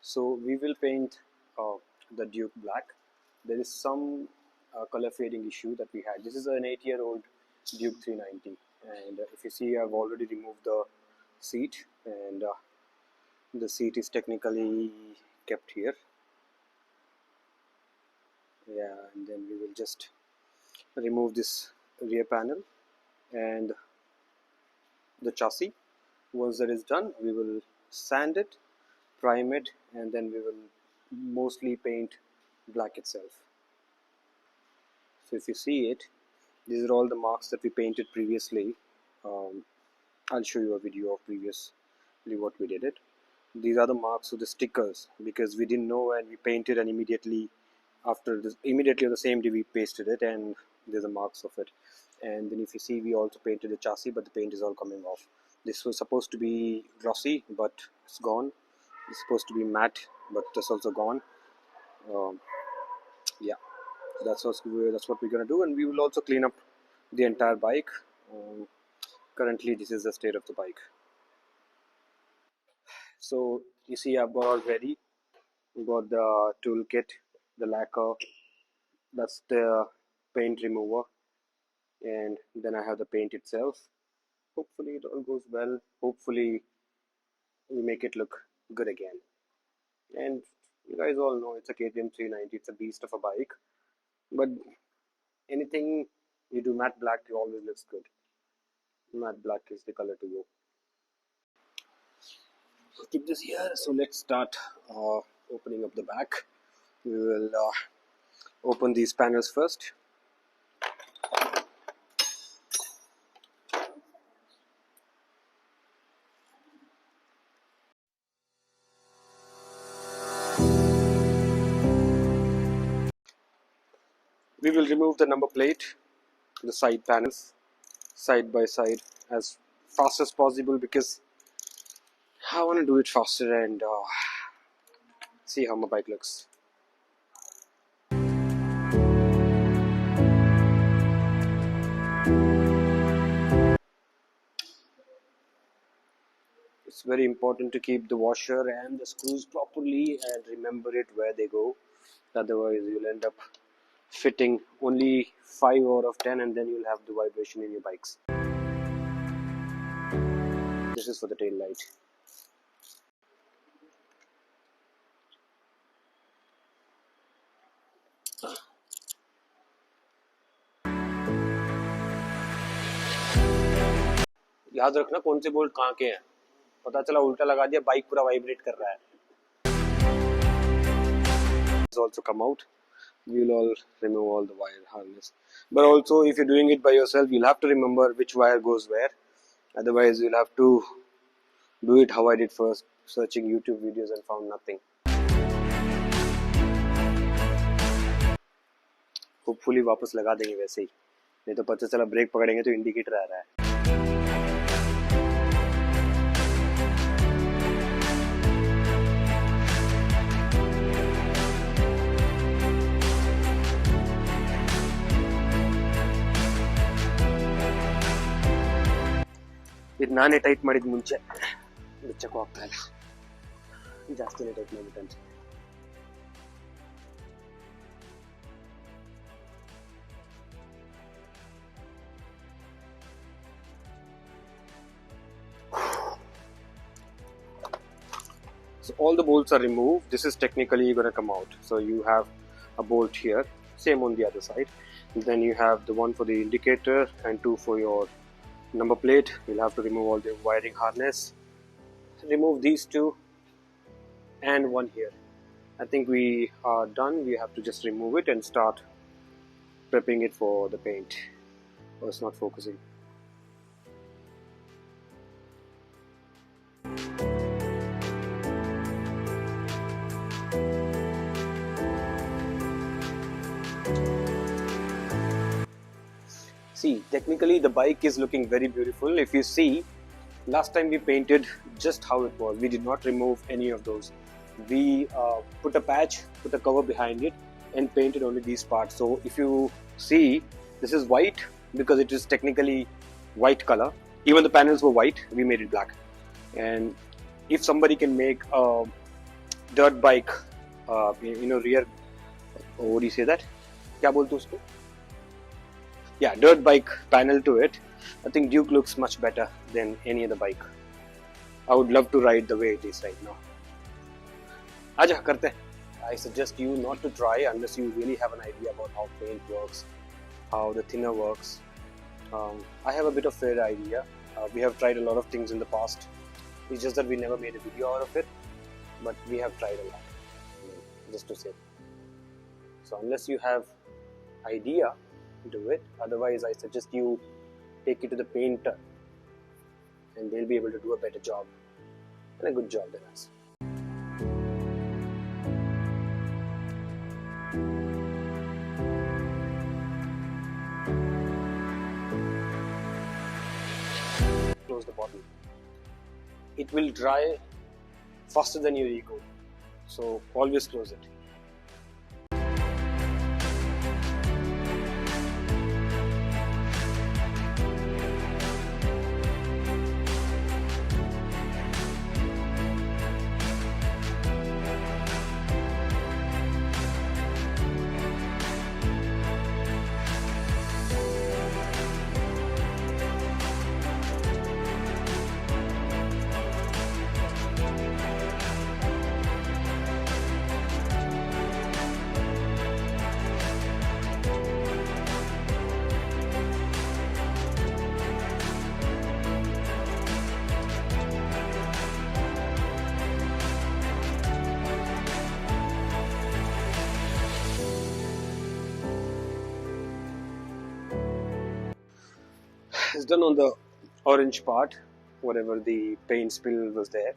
So we will paint the Duke black. There is some color fading issue that we had. This is an 8-year-old Duke 390, and if you see, I've already removed the seat, and the seat is technically kept here. Yeah, and then we will just remove this rear panel and the chassis. Once that is done, we will sand it, prime it, and then we will mostly paint black itself. So if you see it, these are all the marks that we painted previously. I'll show you a video of previously what we did it. These are the marks of the stickers, because we didn't know, and we painted, and immediately after this, immediately on the same day we pasted it, and there's the marks of it. And then if you see, we also painted the chassis, but the paint is all coming off. This was supposed to be glossy, but it's gone. It's supposed to be matte, but that's also gone. Yeah, that's what we're gonna do, and we will also clean up the entire bike. Currently, this is the state of the bike. So you see, I've got all ready. We got the toolkit, the lacquer, that's the paint remover, and then I have the paint itself. Hopefully it all goes well. Hopefully we make it look good again. And you guys all know it's a KTM 390. It's a beast of a bike, but anything you do matte black, it always looks good. Matte black is the color to go. Keep this here. So let's start opening up the back. We will open these panels first. We will remove the number plate, the side panels, side by side, as fast as possible, because I want to do it faster and see how my bike looks. It's very important to keep the washer and the screws properly and remember it where they go. Otherwise, you'll end up fitting only 5 out of 10, and then you'll have the vibration in your bikes. This is for the tail light. याद रखना कौन से bolt कहाँ के हैं. पता चला उल्टा लगा दिया, बाइक पूरा वाइब्रेट कर रहा है. Also come out. We will all remove all the wire harness. But also, if you're doing it by yourself, you'll have to remember which wire goes where. Otherwise, you'll have to do it how I did first, searching YouTube videos and found nothing. Hopefully वापस लगा देंगे वैसे ही, नहीं तो पता चला break पकड़ेंगे तो इंडिकेटर आ रहा है. ಇದು ನಾನೇ ಟೈಟ್ ಮಾಡಿದ ಮುಂಚೆ ಬಿಚ್ಚಕ್ಕೂ ಆಗ್ತಾ ಇಲ್ಲ, ಜಾಸ್ತಿನೇ ಟೈಟ್ ಮಾಡಿಬಿಟ್ಟು ಅನ್ಸುತ್ತೆ. So all the bolts are removed. This is technically going to come out. So you have a bolt here, same on the other side. And then you have the one for the indicator and two for your number plate. You'll have to remove all the wiring harness. Remove these two and one here. I think we are done. We have to just remove it and start prepping it for the paint. Oh, it's not focusing. See, technically the bike is looking very beautiful. If you see, last time we painted just how it was. We did not remove any of those. We put a patch, put a cover behind it and painted only these parts. So if you see, this is white because it is technically white color. Even the panels were white, we made it black. And if somebody can make a dirt bike, rear, what do you say that? क्या बोलते उसको? Yeah, dirt bike panel to it. I think Duke looks much better than any other bike. I would love to ride the way it is right now. आजा करते हैं. I suggest you not to try unless you really have an idea about how paint works, how the thinner works. I have a bit of fair idea. We have tried a lot of things in the past. It's just that we never made a video out of it, but we have tried a lot, just to say. So unless you have idea, do it. Otherwise, I suggest you take it to the painter, and they'll be able to do a better job and a good job than us. Close the bottle. It will dry faster than your ego, so always close it. It's done on the orange part, whatever the paint spill was there.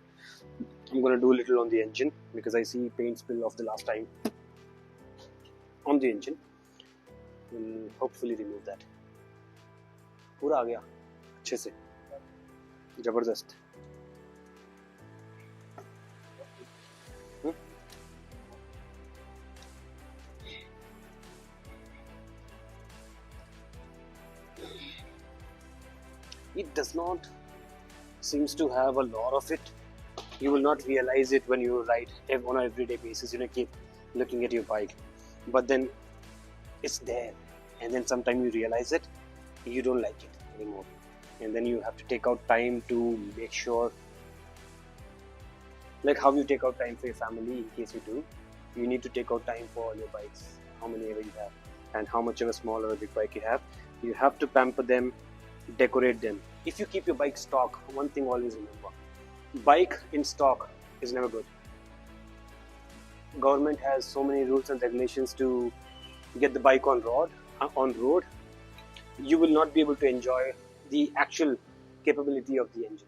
I'm gonna do a little on the engine because I see paint spill of the last time on the engine. We'll hopefully remove that. पूरा आ गया अच्छे से, जबरदस्त. It does not seems to have a lot of it. You will not realize it when you ride on an everyday basis. Keep looking at your bike, but then it's there, and then sometime you realize it, you don't like it anymore, and then you have to take out time to make sure, like how you take out time for your family. In case you do, you need to take out time for all your bikes, how many ever you have, and how much of a small or a big bike you have. You have to pamper them, decorate them. If you keep your bike stock, one thing always remember, bike in stock is never good. Government has so many rules and regulations to get the bike on road. You will not be able to enjoy the actual capability of the engine.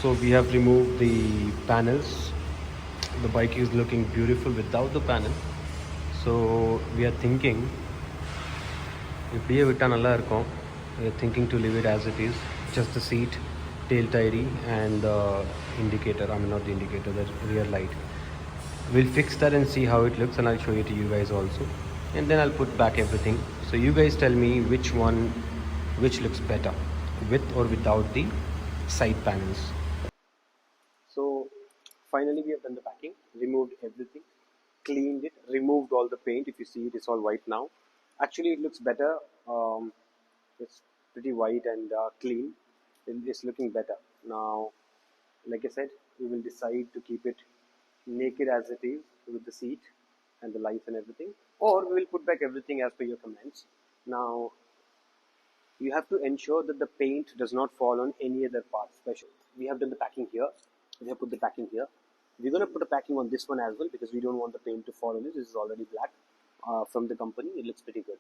So we have removed the panels. The bike is looking beautiful without the panel. So we are thinking, இப்படியே விட்டா நல்லா இருக்கும். We are thinking to leave it as it is, just the seat, tail tidy, and the indicator. I mean, not the indicator, the rear light. We'll fix that and see how it looks, and I'll show it to you guys also. And then I'll put back everything. So you guys tell me which looks better, with or without the side panels. So finally we have done the packing, removed everything, cleaned it, removed all the paint. If you see it, it's all white now. Actually it looks better. It's pretty white and clean. It's looking better now. Like I said, we will decide to keep it naked as it is with the seat, and the lights and everything, or we will put back everything as per your comments. Now you have to ensure that the paint does not fall on any other part. Especially, we have done the packing here. We have put the packing here. We're gonna put a packing on this one as well because we don't want the paint to fall on this. This is already black from the company. It looks pretty good.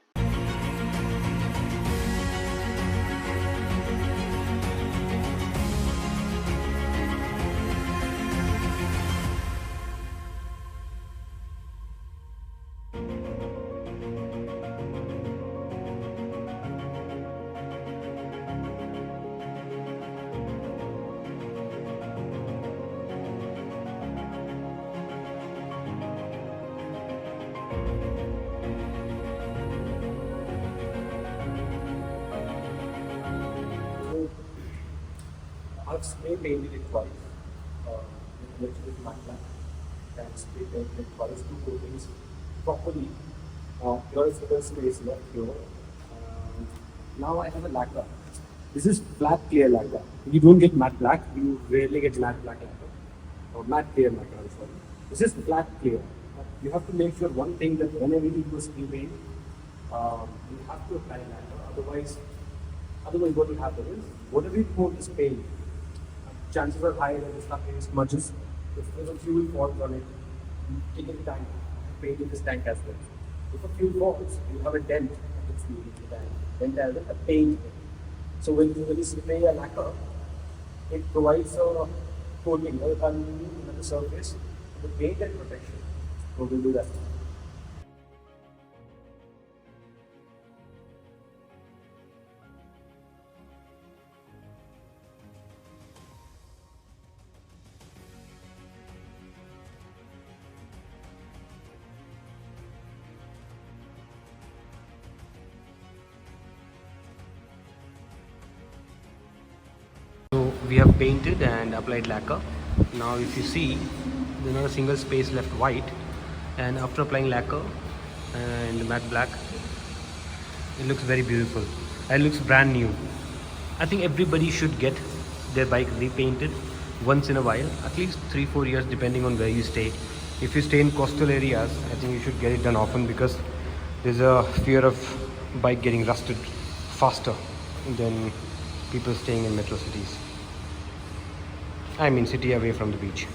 I've spray painted it twice with a little bit matte black and spray painted it twice, two coatings properly. Here is the space left here. Now I have a lacquer. This is flat clear lacquer. You don't get matte black. You rarely get matte black lacquer or matte clear lacquer. I'm sorry. This is flat clear. You have to make sure one thing that whenever you do spray paint, you have to apply lacquer. Otherwise, what will happen is whatever you pour this paint, chances are high that the stuff is smudges. If there's a fuel falls on it, you take in the tank, paint in this tank as well. If a fuel falls, you have a dent of the fuel in the tank. Dent as a paint. So when you spray a lacquer, it provides a coating or another surface for the paint and protection. So we'll do that. So we have painted and applied lacquer. Now if you see, there's not a single space left white, and after applying lacquer and matte black, it looks very beautiful. It looks brand new. I think everybody should get their bike repainted once in a while, at least 3-4 years depending on where you stay. If you stay in coastal areas, I think you should get it done often because there's a fear of bike getting rusted faster than people staying in metro cities. I mean city away from the beach.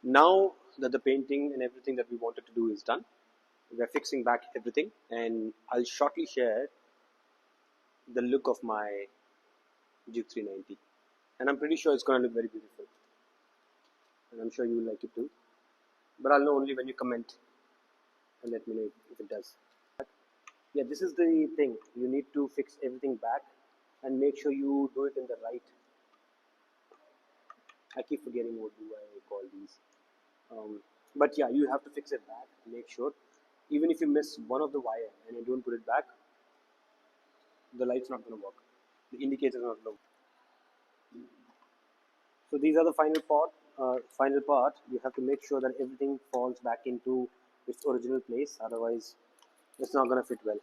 Now that the painting and everything that we wanted to do is done, we're fixing back everything, and I'll shortly share the look of my Duke 390, and I'm pretty sure it's going to look very beautiful, and I'm sure you will like it too, but I'll know only when you comment and let me know if it does. Yeah, this is the thing, you need to fix everything back and make sure you do it in the right, I keep forgetting what do I call these, but yeah, you have to fix it back, make sure, even if you miss one of the wire and you don't put it back, the light's not going to work, the indicator is not going to work. So these are the final part. You have to make sure that everything falls back into its original place, otherwise it's not going to fit well.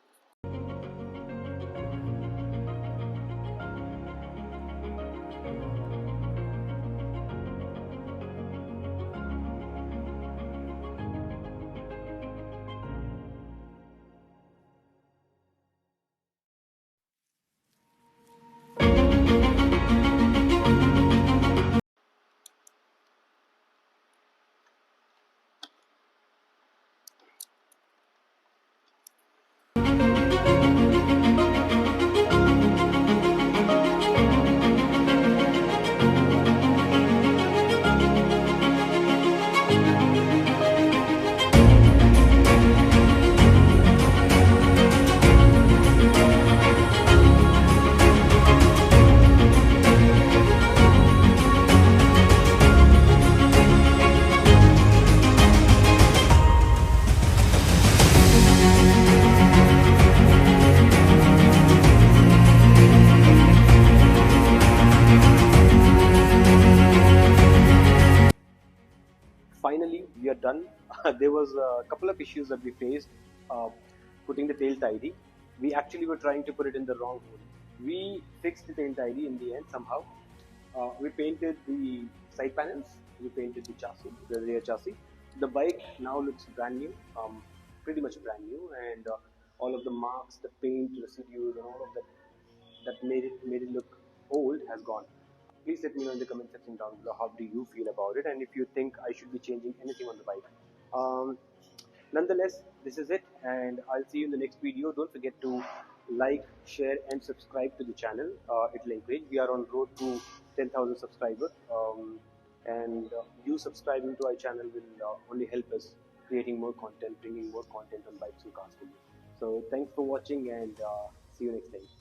there was a couple of issues that we faced uh, putting the tail tidy. We actually were trying to put it in the wrong hole. We fixed the tail tidy in the end somehow. We painted the side panels, we painted the chassis, the rear chassis. The bike now looks brand new, pretty much brand new, and all of the marks, the paint residues, and all of that made it look old has gone. Please let me know in the comment section down below how do you feel about it, and if you think I should be changing anything on the bike. Um, Nonetheless, this is it, and I'll see you in the next video. Don't forget to like, share, and subscribe to the channel. It'll encourage. We are on road to 10,000 subscribers, and you subscribing to our channel will only help us creating more content, bringing more content on bikes and cars for you. So thanks for watching, and see you next time.